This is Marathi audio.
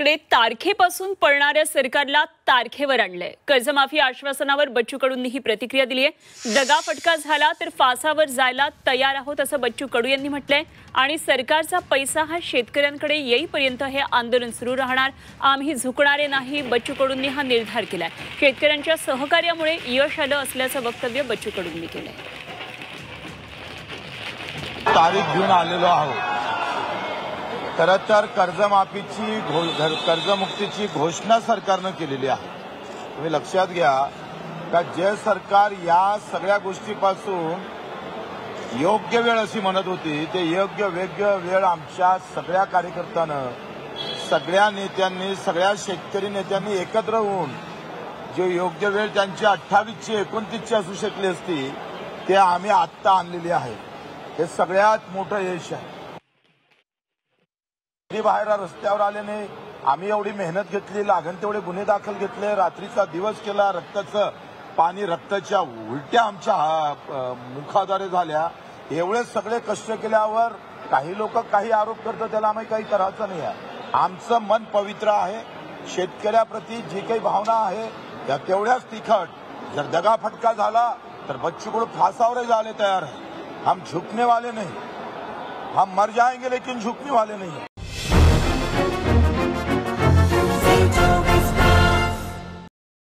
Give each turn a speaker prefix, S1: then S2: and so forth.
S1: इकडे तारखेपासून पळणाऱ्या सरकारला तारखेवर आणलंय। कर्जमाफी आश्वासनावर बच्चू कडूंनी ही प्रतिक्रिया दिली आहे। दगाफटका झाला तर फासावर जायला तयार आहोत असं बच्चू कडू यांनी म्हटलंय। आणि सरकारचा पैसा हा शेतकऱ्यांकडे येईपर्यंत हे आंदोलन सुरू राहणार, आम्ही झुकणारे नाही, बच्चू कडूंनी हा निर्धार केलाय। शेतकऱ्यांच्या सहकार्यामुळे यश आलं असल्याचं वक्तव्य बच्चू कडूंनी केलंय।
S2: तारीख घेऊन आलेलो आहोत। खरं तर कर्जमाफीची कर्जमुक्तीची घोषणा सरकारनं केलेली आहे। तुम्ही लक्षात घ्या का जे सरकार या सगळ्या गोष्टीपासून योग्य वेळ अशी म्हणत होती ते योग्य वेळ आमच्या सगळ्या कार्यकर्त्यांना, सगळ्या नेत्यांनी, सगळ्या शेतकरी नेत्यांनी एकत्र होऊन जे योग्य वेळ त्यांची 28ची 29ची असू शकली असती ते आम्ही आत्ता आणलेली आहे। हे सगळ्यात मोठं यश आहे। बाहेर रस्त्यावर आले नाही, आम्ही एवढी मेहनत घेतली, लागण तेवढे गुन्हे दाखल घेतले, रात्रीचा दिवस केला, रक्ताचं पाणी रक्ताच्या उलट्या आमच्या मुखाद्वारे झाल्या। एवढे सगळे कष्ट केल्यावर काही लोक काही आरोप करतात, त्याला आम्ही काही करायचं नाही आहे। आमचं मन पवित्र आहे। शेतकऱ्याप्रती जी काही भावना आहे त्या तेवढ्याच तिखट। जर दगाफटका झाला तर बच्चू कडू फासावर जाने तयार है। हम झुकने वाले नहीं, हम मर जाएंगे लेकिन झुकने वाले नहीं।